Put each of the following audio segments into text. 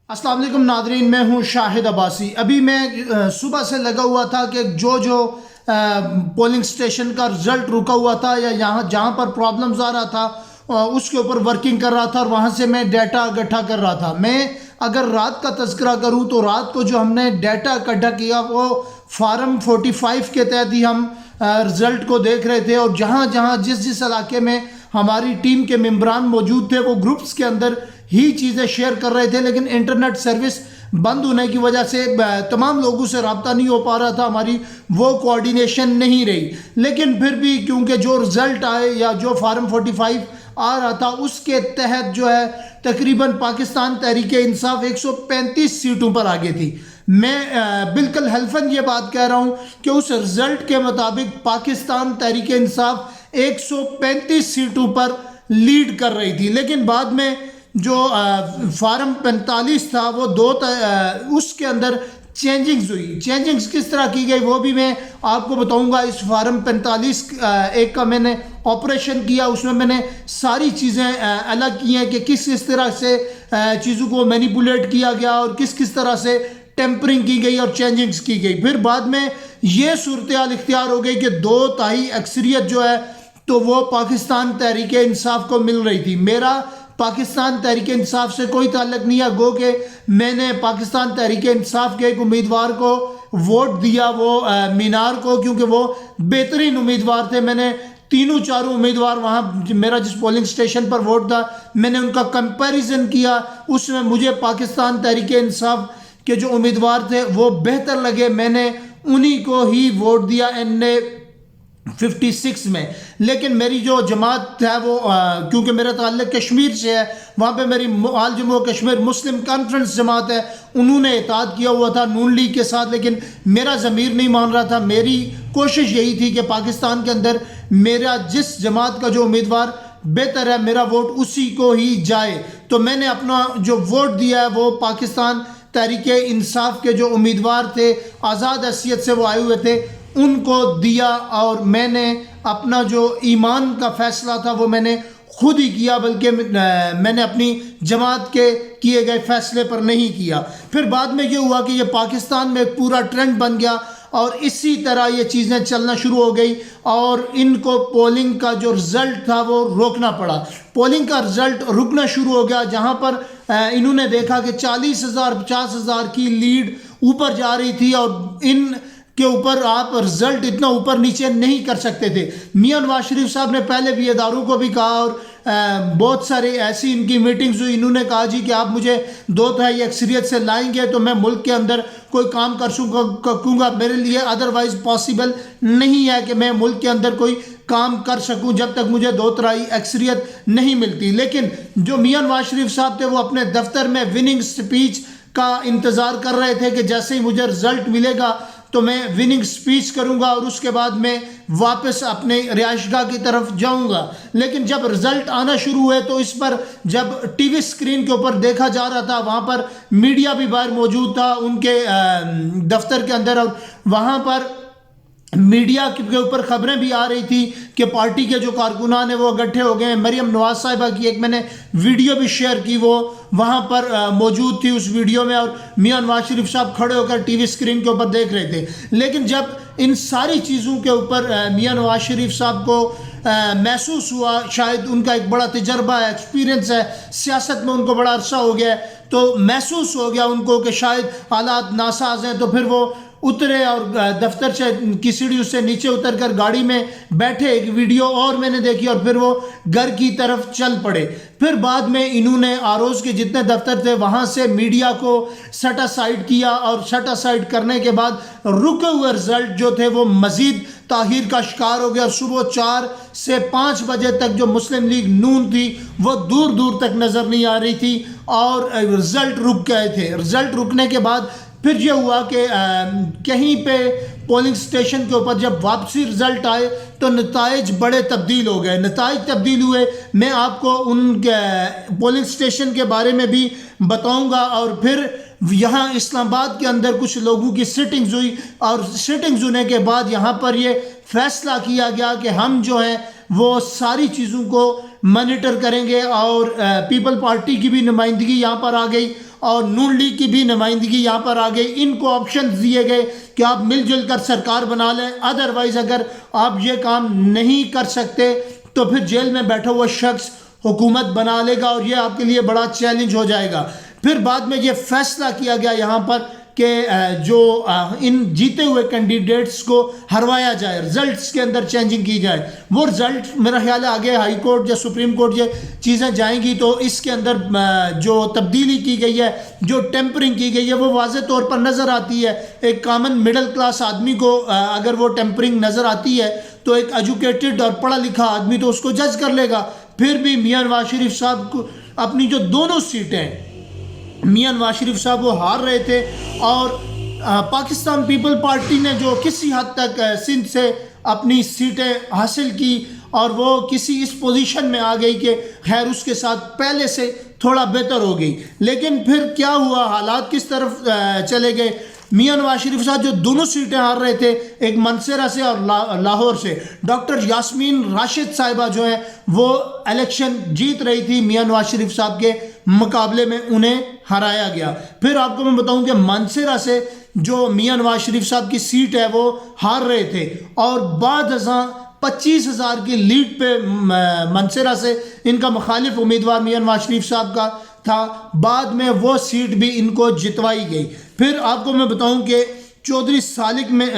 السلام علیکم ناظرین، میں ہوں شاہد عباسی۔ ابھی میں صبح سے لگا ہوا تھا کہ جو پولنگ سٹیشن کا رزلٹ رکا ہوا تھا یا جہاں پر پرابلمز آ رہا تھا اس کے اوپر ورکنگ کر رہا تھا، اور وہاں سے میں ڈیٹا اکٹھا کر رہا تھا۔ میں اگر رات کا تذکرہ کروں تو رات کو جو ہم نے ڈیٹا اکٹھا کیا وہ فارم 45 کے تحت ہی ہم رزلٹ کو دیکھ رہے تھے، اور جہاں جس علاقے میں ہماری ٹیم کے ممبران موجود تھے وہ گروپس کے اندر ہی چیزیں شیئر کر رہے تھے، لیکن انٹرنیٹ سروس بند ہونے کی وجہ سے تمام لوگوں سے رابطہ نہیں ہو پا رہا تھا، ہماری وہ کوارڈینیشن نہیں رہی۔ لیکن پھر بھی کیونکہ جو رزلٹ آئے یا جو فارم 45 آ رہا تھا اس کے تحت جو ہے تقریباً پاکستان تحریک انصاف 135 سیٹوں پر آگے تھی۔ میں بالکل حلفاً یہ بات کہہ رہا ہوں کہ اس رزلٹ کے مطابق پاکستان تحریک انصاف 135 سیٹوں پر لیڈ کر رہی تھی، لیکن بعد میں جو فارم 45 تھا وہ اس کے اندر چینجنگز ہوئی۔ چینجنگز کس طرح کی گئی وہ بھی میں آپ کو بتاؤں گا۔ اس فارم 45 ایک کا میں نے آپریشن کیا، اس میں نے ساری چیزیں الگ کی ہیں کہ کس طرح سے چیزوں کو مینیپولیٹ کیا گیا اور کس طرح سے ٹیمپرنگ کی گئی اور چینجنگز کی گئی۔ پھر بعد میں یہ صورتحال اختیار ہو گئی کہ 2/3 اکثریت جو ہے تو وہ پاکستان تحریک انصاف کو مل رہی تھی۔ میرا پاکستان تحریک انصاف سے کوئی تعلق نہیں ہے، گو کہ میں نے پاکستان تحریک انصاف کے ایک امیدوار کو ووٹ دیا، وہ مینار کو، کیونکہ وہ بہترین امیدوار تھے۔ میں نے تینوں چاروں امیدوار وہاں میرا جس پولنگ سٹیشن پر ووٹ تھا میں نے ان کا کمپیریزن کیا، اس میں مجھے پاکستان تحریک انصاف کے جو امیدوار تھے وہ بہتر لگے، میں نے انہی کو ہی ووٹ دیا NA56 میں۔ لیکن میری جو جماعت ہے وہ کیونکہ میرا تعلق کشمیر سے ہے، وہاں پہ میری آل جموں کشمیر مسلم کانفرنس جماعت ہے، انہوں نے اتحاد کیا ہوا تھا نون لیگ کے ساتھ، لیکن میرا ضمیر نہیں مان رہا تھا۔ میری کوشش یہی تھی کہ پاکستان کے اندر میرا جس جماعت کا جو امیدوار بہتر ہے میرا ووٹ اسی کو ہی جائے، تو میں نے اپنا جو ووٹ دیا ہے وہ پاکستان تحریک انصاف کے جو امیدوار تھے آزاد حیثیت سے وہ آئے ہوئے تھے ان کو دیا، اور میں نے اپنا جو ایمان کا فیصلہ تھا وہ میں نے خود ہی کیا، بلکہ میں نے اپنی جماعت کے کیے گئے فیصلے پر نہیں کیا۔ پھر بعد میں یہ ہوا کہ یہ پاکستان میں ایک پورا ٹرینڈ بن گیا اور اسی طرح یہ چیزیں چلنا شروع ہو گئی، اور ان کو پولنگ کا جو رزلٹ تھا وہ روکنا پڑا۔ پولنگ کا رزلٹ رکنا شروع ہو گیا جہاں پر انہوں نے دیکھا کہ 40,000 50,000 کی لیڈ اوپر جا رہی تھی، اور ان کے اوپر آپ رزلٹ اتنا اوپر نیچے نہیں کر سکتے تھے۔ میاں نواز شریف صاحب نے پہلے بھی اداروں کو بھی کہا، اور بہت سارے ایسی ان کی میٹنگز ہوئی، انہوں نے کہا جی کہ آپ مجھے 2/3 اکثریت سے لائیں گے تو میں ملک کے اندر کوئی کام کر سکوں گا، میرے لیے ادروائز پاسبل نہیں ہے کہ میں ملک کے اندر کوئی کام کر سکوں جب تک مجھے 2/3 اکثریت نہیں ملتی۔ لیکن جو میاں نواز شریف صاحب تھے وہ اپنے دفتر میں وننگ سپیچ کا انتظار کر رہے تھے کہ جیسے ہی مجھے رزلٹ ملے گا تو میں وننگ سپیچ کروں گا اور اس کے بعد میں واپس اپنے رہائش گاہ کی طرف جاؤں گا۔ لیکن جب رزلٹ آنا شروع ہوئے تو اس پر جب ٹی وی سکرین کے اوپر دیکھا جا رہا تھا، وہاں پر میڈیا بھی باہر موجود تھا ان کے دفتر کے اندر، اور وہاں پر میڈیا کے اوپر خبریں بھی آ رہی تھی کہ پارٹی کے جو کارکنان ہیں وہ اکٹھے ہو گئے ہیں۔ مریم نواز صاحبہ کی ایک میں نے ویڈیو بھی شیئر کی، وہ وہاں پر موجود تھی اس ویڈیو میں، اور میاں نواز شریف صاحب کھڑے ہو کر ٹی وی سکرین کے اوپر دیکھ رہے تھے۔ لیکن جب ان ساری چیزوں کے اوپر میاں نواز شریف صاحب کو محسوس ہوا، شاید ان کا ایک بڑا تجربہ ہے، ایکسپیرینس ہے سیاست میں، ان کو بڑا عرصہ ہو گیا ہے، تو محسوس ہو گیا ان کو کہ شاید حالات ناساز ہیں، تو پھر وہ اترے اور دفتر سے کی سیڑھی سے نیچے اتر کر گاڑی میں بیٹھے۔ ایک ویڈیو اور میں نے دیکھی اور پھر وہ گھر کی طرف چل پڑے۔ پھر بعد میں انہوں نے آروز کے جتنے دفتر تھے وہاں سے میڈیا کو سیٹ اسائیڈ کیا، اور سیٹ اسائیڈ کرنے کے بعد رکے ہوئے رزلٹ جو تھے وہ مزید تاخیر کا شکار ہو گیا۔ صبح 4 سے 5 بجے تک جو مسلم لیگ نون تھی وہ دور دور تک نظر نہیں آ رہی تھی، اور رزلٹ رک گئے تھے۔ رزلٹ رکنے کے بعد پھر یہ ہوا کہ کہیں پہ پولنگ سٹیشن کے اوپر جب واپسی رزلٹ آئے تو نتائج بڑے تبدیل ہو گئے، نتائج تبدیل ہوئے۔ میں آپ کو ان پولنگ سٹیشن کے بارے میں بھی بتاؤں گا، اور پھر یہاں اسلام آباد کے اندر کچھ لوگوں کی سٹنگز ہوئی، اور سٹنگز ہونے کے بعد یہاں پر یہ فیصلہ کیا گیا کہ ہم جو ہیں وہ ساری چیزوں کو مانیٹر کریں گے، اور پیپل پارٹی کی بھی نمائندگی یہاں پر آ گئی، اور نون لیگ کی بھی نمائندگی یہاں پر آ گئی. ان کو آپشنز دیے گئے کہ آپ مل جل کر سرکار بنا لیں، ادروائز اگر آپ یہ کام نہیں کر سکتے تو پھر جیل میں بیٹھا ہوا شخص حکومت بنا لے گا، اور یہ آپ کے لیے بڑا چیلنج ہو جائے گا. پھر بعد میں یہ فیصلہ کیا گیا یہاں پر کہ جو ان جیتے ہوئے کینڈیڈیٹس کو ہروایا جائے، رزلٹس کے اندر چینجنگ کی جائے. وہ رزلٹ میرا خیال ہے آگے ہائی کورٹ یا سپریم کورٹ یہ چیزیں جائیں گی تو اس کے اندر جو تبدیلی کی گئی ہے، جو ٹیمپرنگ کی گئی ہے، وہ واضح طور پر نظر آتی ہے. ایک کامن مڈل کلاس آدمی کو اگر وہ ٹیمپرنگ نظر آتی ہے تو ایک ایجوکیٹڈ اور پڑھا لکھا آدمی تو اس کو جج کر لے گا. پھر بھی میاں نواز شریف صاحب کو اپنی جو دونوں سیٹیں میاں نواز شریف صاحب وہ ہار رہے تھے، اور پاکستان پیپل پارٹی نے جو کسی حد تک سندھ سے اپنی سیٹیں حاصل کی اور وہ کسی اس پوزیشن میں آ گئی کہ خیر اس کے ساتھ پہلے سے تھوڑا بہتر ہو گئی. لیکن پھر کیا ہوا، حالات کس طرف چلے گئے. میاں نواز شریف صاحب جو دونوں سیٹیں ہار رہے تھے، ایک منصیرہ سے اور لاہور سے، ڈاکٹر یاسمین راشد صاحبہ جو ہے وہ الیکشن جیت رہی تھی، میاں نواز شریف صاحب کے مقابلے میں انہیں ہرایا گیا. پھر آپ کو میں بتاؤں کہ منصیرہ سے جو میاں نواز شریف صاحب کی سیٹ ہے وہ ہار رہے تھے، اور بعد ازاں 25,000 کی لیڈ پہ منصیرہ سے ان کا مخالف امیدوار میاں نواز شریف صاحب کا تھا. بعد میں وہ سیٹ بھی ان کو جتوائی گئی. پھر آپ کو میں بتاؤں کہ چودھری سالک میں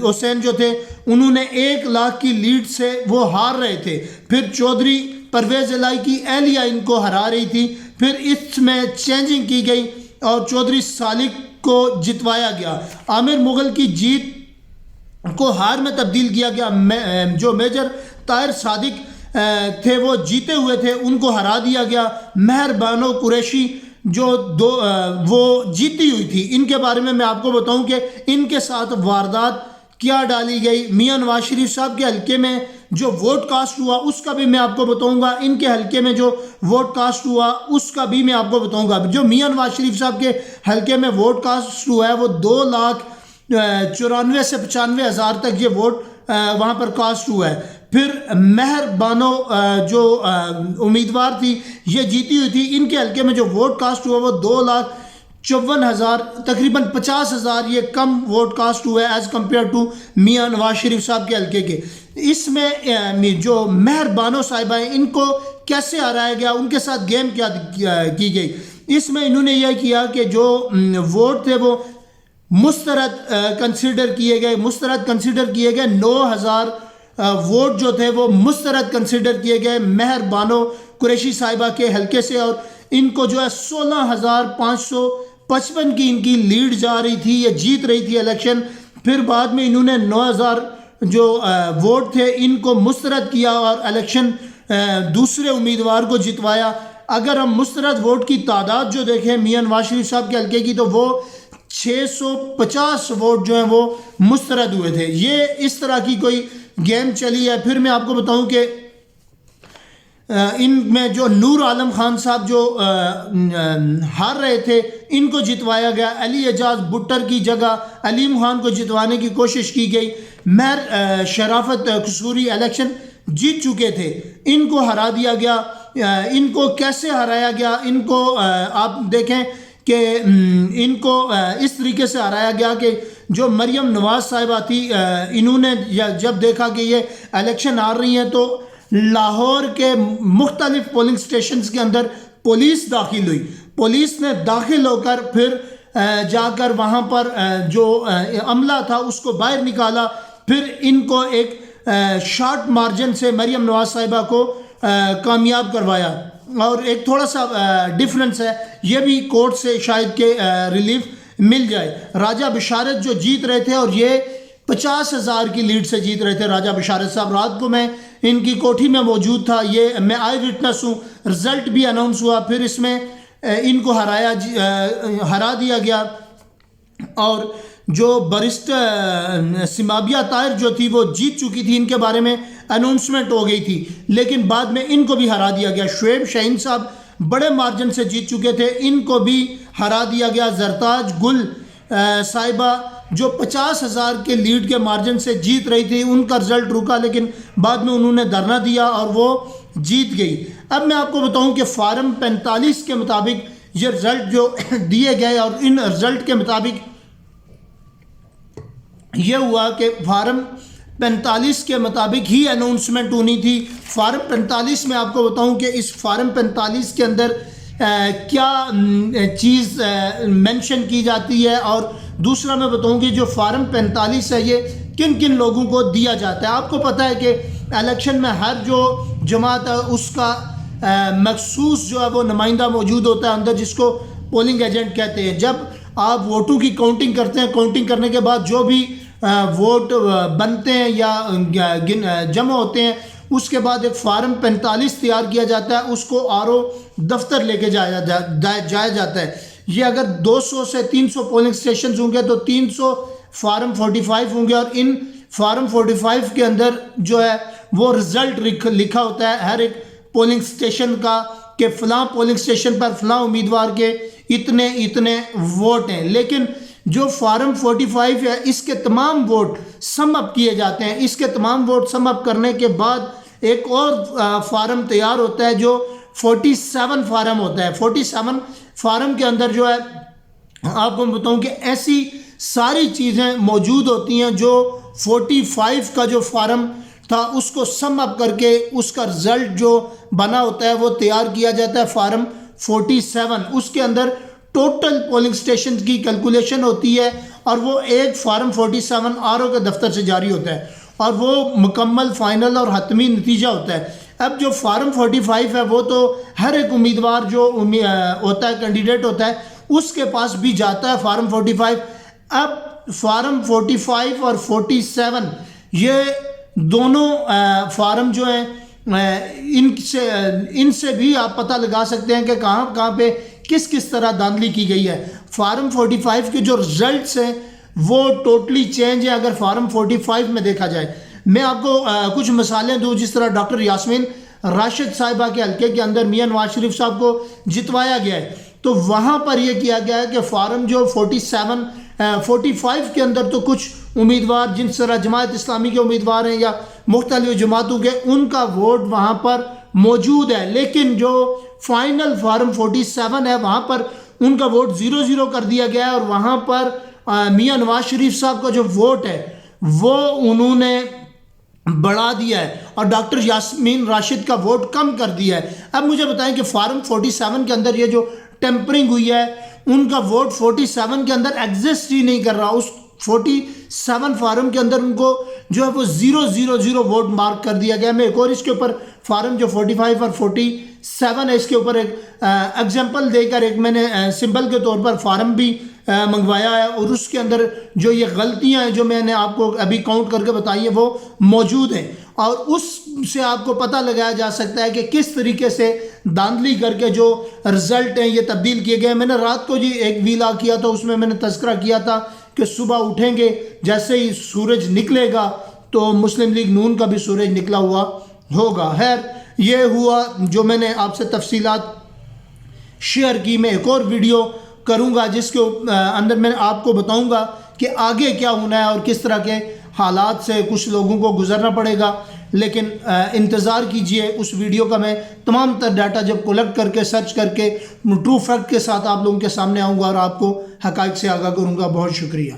حسین جو تھے انہوں نے 1 لاکھ کی لیڈ سے وہ ہار رہے تھے. پھر چودھری پرویز الہی کی اہلیہ ان کو ہرا رہی تھی. پھر اس میں چینجنگ کی گئی اور چودھری سالک کو جتوایا گیا. عامر مغل کی جیت کو ہار میں تبدیل کیا گیا. جو میجر طاہر صادق تھے وہ جیتے ہوئے تھے، ان کو ہرا دیا گیا. مہر بانو قریشی جو وہ جیتی ہوئی تھی، ان کے بارے میں آپ کو بتاؤں کہ ان کے ساتھ واردات کیا ڈالی گئی. میاں نواز شریف صاحب کے حلقے میں جو ووٹ کاسٹ ہوا اس کا بھی میں آپ کو بتاؤں گا. ان کے حلقے میں جو ووٹ کاسٹ ہوا اس کا بھی میں آپ کو بتاؤں گا. جو میاں نواز شریف صاحب کے حلقے میں ووٹ کاسٹ ہوا ہے وہ 2,94,000 سے 95,000 تک یہ ووٹ وہاں پر کاسٹ ہوا ہے. پھر مہر بانو جو امیدوار تھی یہ جیتی ہوئی تھی، ان کے حلقے میں جو ووٹ کاسٹ ہوا وہ 2,54,000 تقریباً 50,000 یہ کم ووٹ کاسٹ ہوا ہے as compare to Mian Nawaz Sharif صاحب کے حلقے کے. اس میں جو مہر بانو صاحبہ ہیں ان کو کیسے ہرایا گیا، ان کے ساتھ گیم کیا کی گئی. اس میں انہوں نے یہ کیا کہ جو ووٹ تھے وہ مسترد کنسیڈر کیے گئے. 9,000 ووٹ جو تھے وہ مسترد کنسیڈر کیے گئے مہر بانو قریشی صاحبہ کے حلقے سے، اور ان کو جو ہے 16,555 کی ان کی لیڈ جا رہی تھی، یہ جیت رہی تھی الیکشن. پھر بعد میں انہوں نے 9,000 جو ووٹ تھے ان کو مسترد کیا اور الیکشن دوسرے امیدوار کو جتوایا. اگر ہم مسترد ووٹ کی تعداد جو دیکھیں میاں نواز شریف صاحب کے حلقے کی تو وہ 650 ووٹ جو ہیں وہ مسترد ہوئے تھے. یہ اس طرح کی کوئی گیم چلی ہے. پھر میں آپ کو بتاؤں کہ ان میں جو نور عالم خان صاحب جو ہار رہے تھے ان کو جتوایا گیا. علی اعجاز بٹر کی جگہ علیم خان کو جتوانے کی کوشش کی گئی. مہر شرافت قصوری الیکشن جیت چکے تھے، ان کو ہرا دیا گیا. ان کو کیسے ہرایا گیا، ان کو آپ دیکھیں کہ ان کو اس طریقے سے ہرایا گیا کہ جو مریم نواز صاحبہ تھی انہوں نے جب دیکھا کہ یہ الیکشن آ رہی ہیں تو لاہور کے مختلف پولنگ سٹیشنز کے اندر پولیس داخل ہوئی. پولیس نے داخل ہو کر پھر جا کر وہاں پر جو عملہ تھا اس کو باہر نکالا. پھر ان کو ایک شارٹ مارجن سے مریم نواز صاحبہ کو کامیاب کروایا. اور ایک تھوڑا سا ڈیفرنس ہے، یہ بھی کورٹ سے شاید کہ ریلیف مل جائے. راجہ بشارت جو جیت رہے تھے اور یہ 50,000 کی لیڈ سے جیت رہے تھے. راجہ بشارت صاحب رات کو میں ان کی کوٹھی میں موجود تھا، یہ میں آئی وٹنس ہوں. رزلٹ بھی اناؤنس ہوا، پھر اس میں ان کو ہرا دیا گیا. اور جو برسٹر سمابیہ طاہر جو تھی وہ جیت چکی تھی، ان کے بارے میں اناؤنسمنٹ ہو گئی تھی لیکن بعد میں ان کو بھی ہرا دیا گیا. شعیب شاہین صاحب بڑے مارجن سے جیت چکے تھے، ان کو بھی ہرا دیا گیا. زرتاج گل صاحبہ جو 50,000 کے لیڈ کے مارجن سے جیت رہی تھی، ان کا رزلٹ رکا لیکن بعد میں انہوں نے دھرنا دیا اور وہ جیت گئی. اب میں آپ کو بتاؤں کہ فارم 45 کے مطابق یہ رزلٹ جو دیے گئے اور ان رزلٹ کے مطابق یہ ہوا کہ فارم 45 کے مطابق ہی اناؤنسمنٹ ہونی تھی. فارم 45 میں آپ کو بتاؤں کہ اس فارم 45 کے اندر کیا چیز مینشن کی جاتی ہے, اور دوسرا میں بتاؤں کہ جو فارم 45 ہے یہ کن کن لوگوں کو دیا جاتا ہے. آپ کو پتہ ہے کہ الیکشن میں ہر جو جماعت ہے اس کا مخصوص جو ہے وہ نمائندہ موجود ہوتا ہے اندر, جس کو پولنگ ایجنٹ کہتے ہیں. جب آپ ووٹوں کی کاؤنٹنگ کرتے ہیں, کاؤنٹنگ کرنے کے بعد جو بھی ووٹ بنتے ہیں یا جمع ہوتے ہیں, اس کے بعد ایک فارم 45 تیار کیا جاتا ہے, اس کو آر او دفتر لے کے جایا جاتا ہے. یہ اگر 200 سے 300 پولنگ سٹیشنز ہوں گے تو 300 فارم 45 ہوں گے, اور ان فارم 45 کے اندر جو ہے وہ رزلٹ لکھا ہوتا ہے ہر ایک پولنگ سٹیشن کا کہ فلاں پولنگ سٹیشن پر فلاں امیدوار کے اتنے ووٹ ہیں. لیکن جو فارم 45 ہے اس کے تمام ووٹ سم اپ کیے جاتے ہیں. اس کے تمام ووٹ سم اپ کرنے کے بعد ایک اور فارم تیار ہوتا ہے جو 47 فارم ہوتا ہے. 47 فارم کے اندر جو ہے آپ کو بتاؤں کہ ایسی ساری چیزیں موجود ہوتی ہیں جو 45 کا جو فارم تھا اس کو سم اپ کر کے اس کا رزلٹ جو بنا ہوتا ہے وہ تیار کیا جاتا ہے فارم 47. اس کے اندر ٹوٹل پولنگ سٹیشن کی کیلکولیشن ہوتی ہے, اور وہ ایک فارم 47 آر او کے دفتر سے جاری ہوتا ہے, اور وہ مکمل فائنل اور حتمی نتیجہ ہوتا ہے. اب جو فارم 45 ہے وہ تو ہر ایک امیدوار جو ہوتا ہے, کینڈیڈیٹ ہوتا ہے, اس کے پاس بھی جاتا ہے فارم 45. اب فارم 45 اور 47 یہ دونوں فارم جو ہیں ان سے بھی آپ پتہ لگا سکتے ہیں کہ کہاں پہ کس طرح دھاندلی کی گئی ہے. فارم 45 کے جو رزلٹس ہیں وہ ٹوٹلی چینج ہیں اگر فارم 45 میں دیکھا جائے. میں آپ کو کچھ مثالیں دوں. جس طرح ڈاکٹر یاسمین راشد صاحبہ کے حلقے کے اندر میاں نواز شریف صاحب کو جتوایا گیا ہے, تو وہاں پر یہ کیا گیا ہے کہ فارم جو 45 کے اندر تو کچھ امیدوار جن طرح جماعت اسلامی کے امیدوار ہیں یا مختلف جماعتوں کے, ان کا ووٹ وہاں پر موجود ہے. لیکن جو فائنل فارم 47 ہے وہاں پر ان کا ووٹ 0 کر دیا گیا ہے, اور وہاں پر میاں نواز شریف صاحب کا جو ووٹ ہے وہ انہوں نے بڑھا دیا ہے اور ڈاکٹر یاسمین راشد کا ووٹ کم کر دیا ہے. اب مجھے بتائیں کہ فارم 47 کے اندر یہ جو ٹیمپرنگ ہوئی ہے ان کا ووٹ 47 کے اندر ایگزسٹ ہی نہیں کر رہا. اس 47 فارم کے اندر ان کو جو ہے وہ 0 ووٹ مارک کر دیا گیا. میں ایک اور اس کے اوپر فارم جو 45 اور 47 ہے اس کے اوپر ایک ایگزامپل دے کر ایک میں نے سمبل کے طور پر فارم بھی منگوایا ہے, اور اس کے اندر جو یہ غلطیاں ہیں جو میں نے آپ کو ابھی کاؤنٹ کر کے بتائی ہیں وہ موجود ہیں, اور اس سے آپ کو پتہ لگایا جا سکتا ہے کہ کس طریقے سے دھاندلی کر کے جو رزلٹ ہیں یہ تبدیل کیے گئے. میں نے رات کو ایک ویلا کیا تھا, اس میں نے تذکرہ کیا تھا کہ صبح اٹھیں گے جیسے ہی سورج نکلے گا تو مسلم لیگ نون کا بھی سورج نکلا ہوا ہوگا. خیر یہ ہوا جو میں نے آپ سے تفصیلات شیئر کی. میں ایک اور ویڈیو کروں گا جس کے اندر میں آپ کو بتاؤں گا کہ آگے کیا ہونا ہے اور کس طرح کے حالات سے کچھ لوگوں کو گزرنا پڑے گا. لیکن انتظار کیجئے اس ویڈیو کا. میں تمام تر ڈاٹا جب کلیکٹ کر کے سرچ کر کے ٹرو فیکٹ کے ساتھ آپ لوگوں کے سامنے آؤں گا اور آپ کو حقائق سے آگاہ کروں گا. بہت شکریہ.